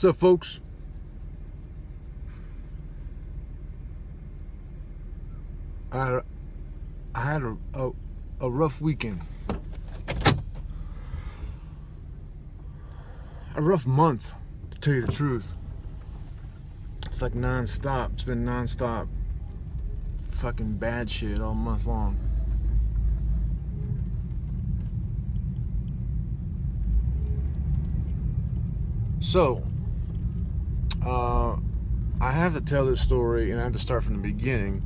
What's up, folks? I had a rough weekend. A rough month, to tell you the truth. It's like non-stop. It's been non-stop fucking bad shit all month long. So, I have to tell this story, and I have to start from the beginning,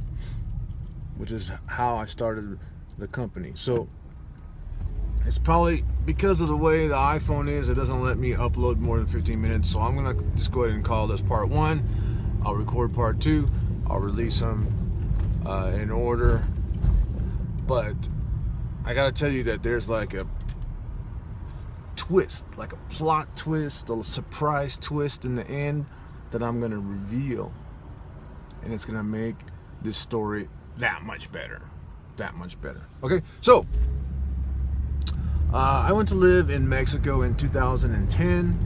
which is how I started the company. So, it's probably because of the way the iPhone is, it doesn't let me upload more than 15 minutes. So I'm going to just go ahead and call this part 1. I'll record part 2. I'll release them in order. But I got to tell you that there's like a twist, like a plot twist, a surprise twist in the end that I'm going to reveal. And it's going to make this story that much better. That much better. Okay, so I went to live in Mexico in 2010.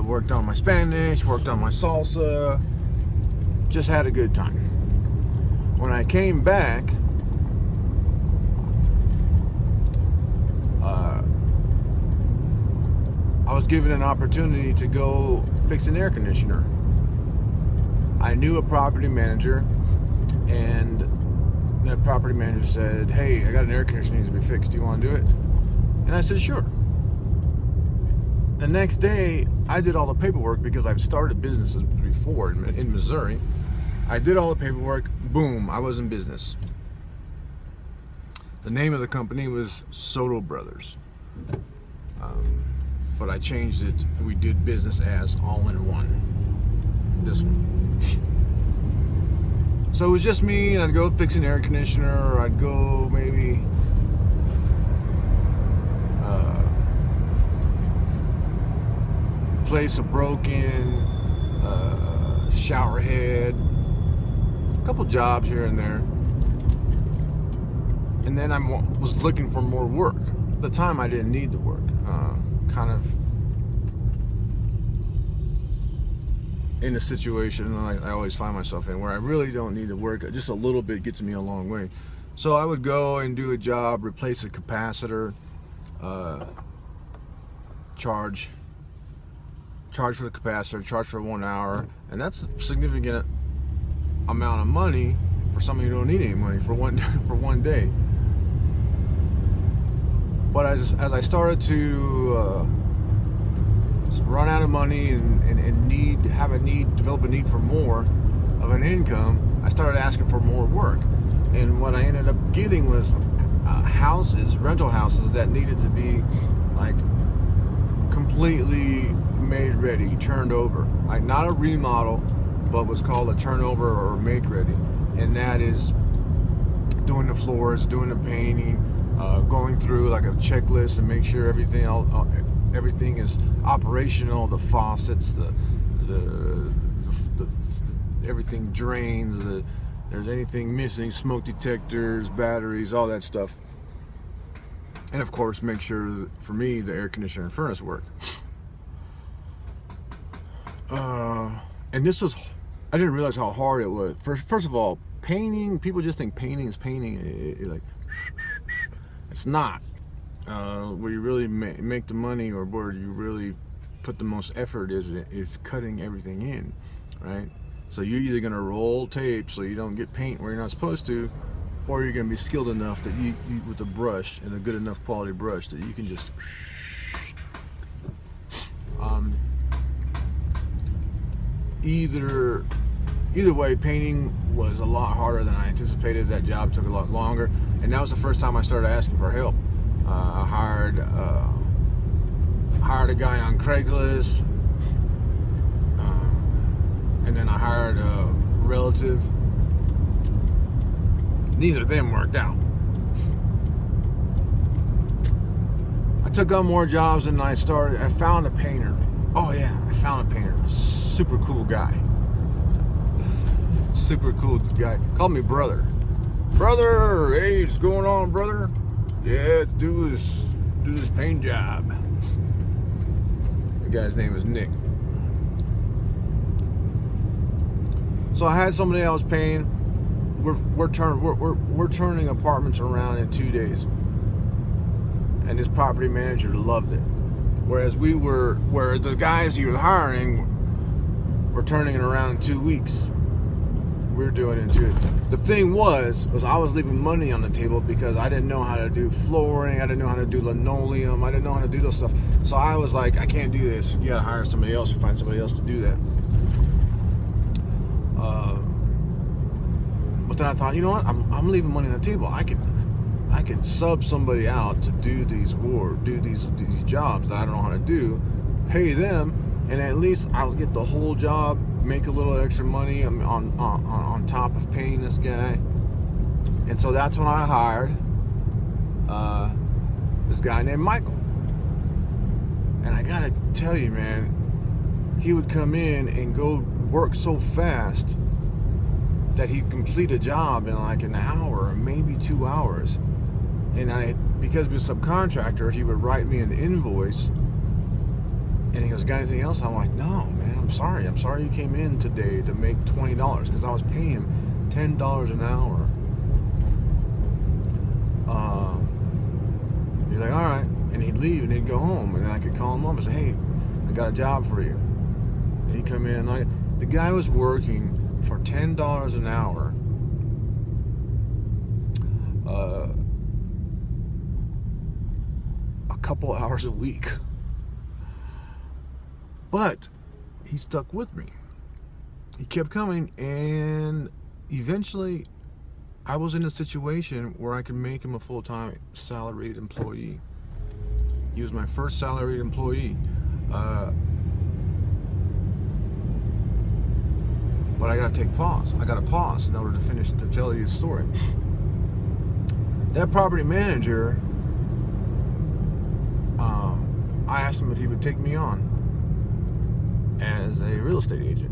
Worked on my Spanish, worked on my salsa, just had a good time. When I came back, I was given an opportunity to go fix an air conditioner. I knew a property manager, and that property manager said, "Hey, I got an air conditioner that needs to be fixed. Do you want to do it?" And I said, "Sure." The next day, I did all the paperwork because I've started businesses before in Missouri. I did all the paperwork. Boom, I was in business. The name of the company was Soto Brothers. But I changed it. We did business as All-in-One. This one. So it was just me, and I'd go fix an air conditioner, or I'd go maybe replace a broken shower head, a couple jobs here and there. And then I was looking for more work. At the time, I didn't need the work. Kind of in a situation I always find myself in where I really don't need to work. Just a little bit gets me a long way. So I would go and do a job, replace a capacitor, charge for the capacitor, charge for 1 hour, and that's a significant amount of money for somebody who don't need any money for one day. But as I started to run out of money and develop a need for more of an income, I started asking for more work. And what I ended up getting was rental houses that needed to be like completely made ready, turned over. Like not a remodel, but what's called a turnover or make ready. And that is doing the floors, doing the painting, going through like a checklist and make sure everything is operational. The faucets, the everything drains. There's anything missing, smoke detectors, batteries, all that stuff. And of course, make sure that, for me, the air conditioner and furnace work. And this was, I didn't realize how hard it was. First of all, painting, people just think painting is painting. Like, it's not. Where you really make the money, or where you really put the most effort is cutting everything in, right? So you're either gonna roll tape so you don't get paint where you're not supposed to, or you're gonna be skilled enough that you with a brush, and a good enough quality brush, that you can just either way, painting was a lot harder than I anticipated. That job took a lot longer, and that was the first time I started asking for help. I hired a guy on Craigslist, and then I hired a relative. Neither of them worked out. I took on more jobs, and I found a painter. Oh yeah, I found a painter. Super cool guy. Super cool guy. Called me brother. Brother, hey, what's going on, brother? Yeah, let's do this paint job. guy's name is Nick. So I had somebody I was paying. We're turning apartments around in 2 days, and this property manager loved it. Where the guys he was hiring were turning it around in 2 weeks. We're doing it in 2 days. The thing was I was leaving money on the table because I didn't know how to do flooring, I didn't know how to do linoleum, I didn't know how to do those stuff. So I was like, I can't do this. You gotta hire somebody else or find somebody else to do that. But then I thought, you know what? I'm leaving money on the table. I could sub somebody out to do these jobs that I don't know how to do, pay them, and at least I'll get the whole job, make a little extra money on top of paying this guy. And so that's when I hired this guy named Michael. And I gotta tell you, man, he would come in and go work so fast that he'd complete a job in like an hour or maybe 2 hours. And because he was a subcontractor, he would write me an invoice. And he goes, got anything else? I'm like, no, man, I'm sorry you came in today to make $20, because I was paying him $10 an hour. He's like, all right. And he'd leave and he'd go home. And then I could call him up and say, hey, I got a job for you. And he'd come in. And the guy was working for $10 an hour. A couple hours a week. But he stuck with me. He kept coming, and eventually I was in a situation where I could make him a full-time salaried employee. He was my first salaried employee. But I gotta pause in order to tell you the story. That property manager, I asked him if he would take me on as a real estate agent.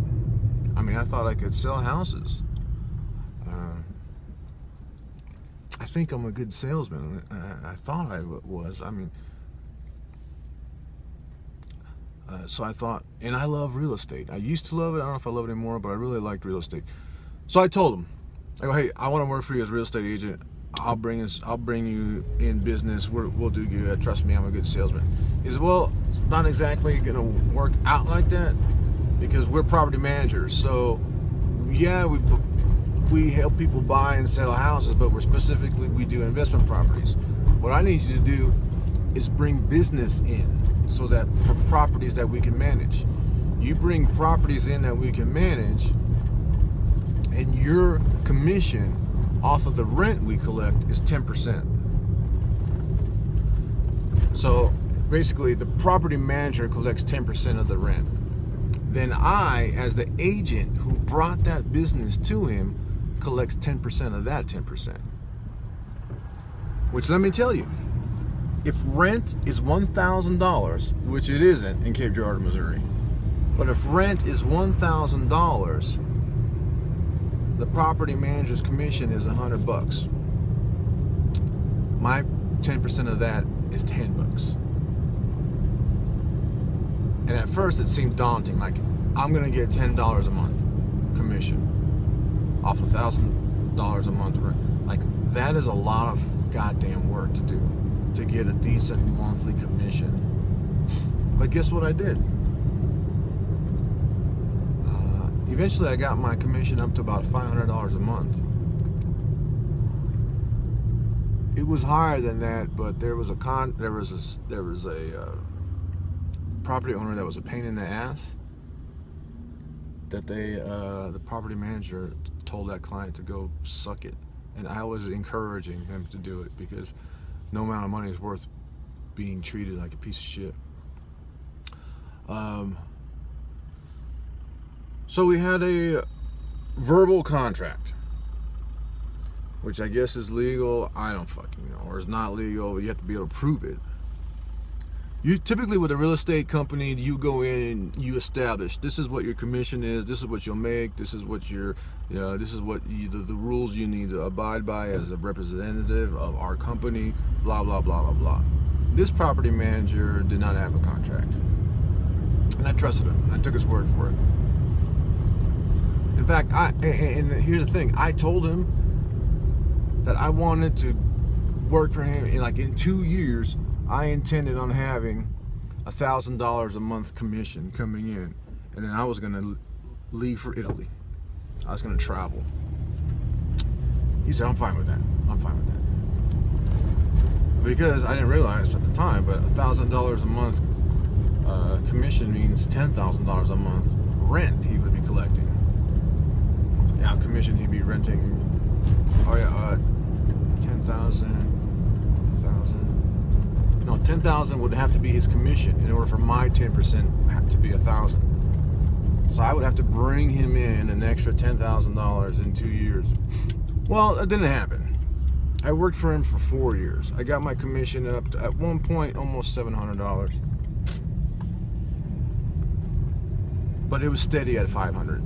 I mean, I thought I could sell houses. I think I'm a good salesman. I thought I was. I mean, so I thought, and I love real estate. I used to love it. I don't know if I love it anymore, but I really liked real estate. So I told him, I go, hey, I want to work for you as a real estate agent. I'll bring you in business. We'll do good. Trust me, I'm a good salesman. He said, well, it's not exactly going to work out like that because we're property managers. So, yeah, we help people buy and sell houses, but we do investment properties. What I need you to do is bring business in so that for properties that we can manage. You bring properties in that we can manage, and your commission off of the rent we collect is 10%. So basically the property manager collects 10% of the rent. Then I, as the agent who brought that business to him, collects 10% of that 10%. Which, let me tell you, if rent is $1,000, which it isn't in Cape Girardeau, Missouri, but if rent is $1,000, the property manager's commission is $100. My 10% of that is $10. And at first it seemed daunting, like I'm gonna get $10 a month commission off $1,000 a month rent. Like, that is a lot of goddamn work to do to get a decent monthly commission. But guess what I did? Eventually I got my commission up to about $500 a month. It was higher than that, but there was a property owner that was a pain in the ass that the property manager told that client to go suck it. And I was encouraging him to do it because no amount of money is worth being treated like a piece of shit. So we had a verbal contract, which I guess is legal. I don't fucking know, or is not legal. You have to be able to prove it. You typically, with a real estate company, you go in and you establish this is what your commission is, this is what you'll make, this is what the rules you need to abide by as a representative of our company, blah blah blah blah blah. This property manager did not have a contract. I trusted him. I took his word for it. In fact, and here's the thing. I told him that I wanted to work for him. In 2 years, I intended on having $1,000 a month commission coming in, and then I was going to leave for Italy. I was going to travel. He said, I'm fine with that. I'm fine with that. Because I didn't realize at the time, but $1,000 a month commission means $10,000 a month rent he would be collecting. Yeah, commission he'd be renting. Oh yeah, 10,000. No, 10,000 would have to be his commission in order for my 10% to be 1,000. So I would have to bring him in an extra $10,000 in 2 years. Well, that didn't happen. I worked for him for 4 years. I got my commission up to, at one point, almost $700. But it was steady at $500,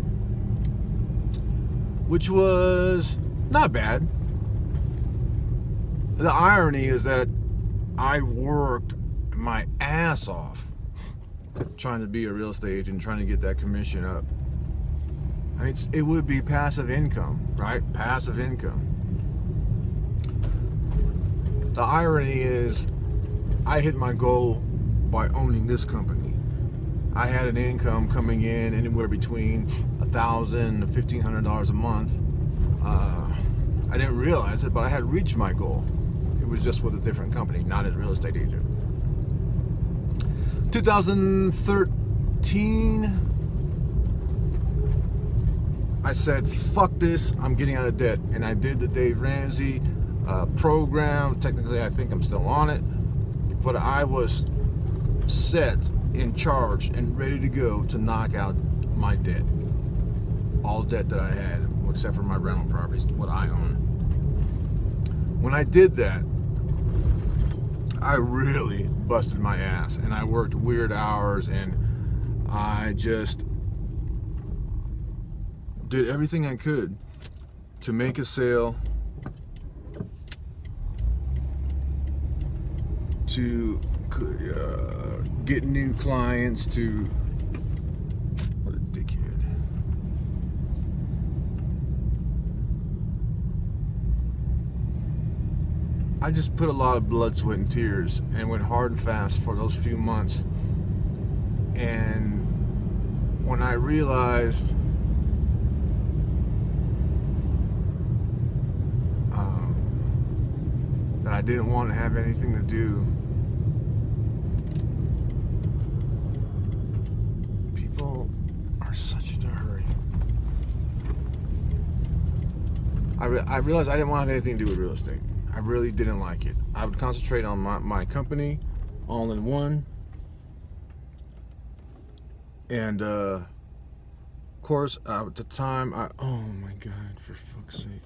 which was not bad. The irony is that I worked my ass off trying to be a real estate agent, trying to get that commission up. I mean, it would be passive income, right? Passive income. The irony is I hit my goal by owning this company. I had an income coming in anywhere between $1,000 to $1,500 a month. I didn't realize it, but I had reached my goal. It was just with a different company, not as a real estate agent. 2013, I said, fuck this, I'm getting out of debt. And I did the Dave Ramsey program. Technically, I think I'm still on it. But I was set, in charge, and ready to go to knock out my debt. All debt that I had, except for my rental properties, what I own. When I did that, I really busted my ass, and I worked weird hours, and I just did everything I could to make a sale, to get new clients, to... What a dickhead. I just put a lot of blood, sweat, and tears and went hard and fast for those few months. And when I realized that I didn't want to have anything to do, people are such in a hurry. I realized I didn't want to have anything to do with real estate. I really didn't like it. I would concentrate on my company, all in one. And of course, at the time, oh my God, for fuck's sake,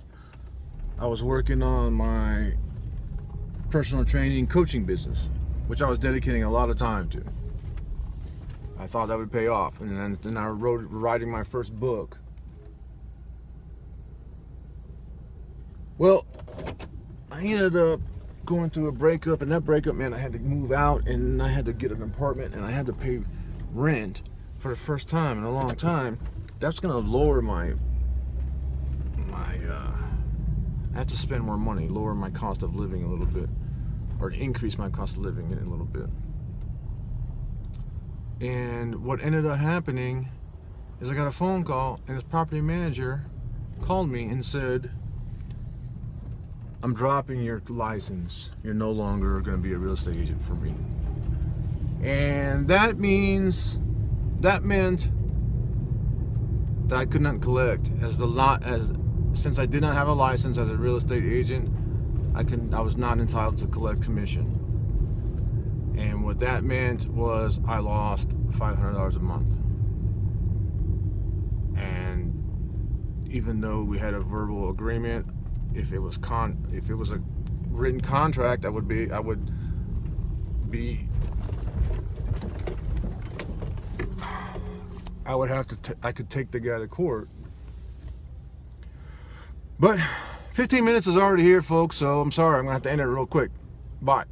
I was working on my personal training coaching business, which I was dedicating a lot of time to. I thought that would pay off, and then I writing my first book. Well, I ended up going through a breakup, and that breakup meant I had to move out, and I had to get an apartment, and I had to pay rent for the first time in a long time. That's gonna lower my I have to spend more money, lower my cost of living a little bit, or increase my cost of living a little bit. And what ended up happening is I got a phone call, and this property manager called me and said, I'm dropping your license. You're no longer going to be a real estate agent for me. And that meant that I could not collect since I did not have a license as a real estate agent. I was not entitled to collect commission. And what that meant was I lost $500 a month. And even though we had a verbal agreement, if it was a written contract, I could take the guy to court. But 15 minutes is already here, folks, so I'm sorry, I'm gonna have to end it real quick. Bye.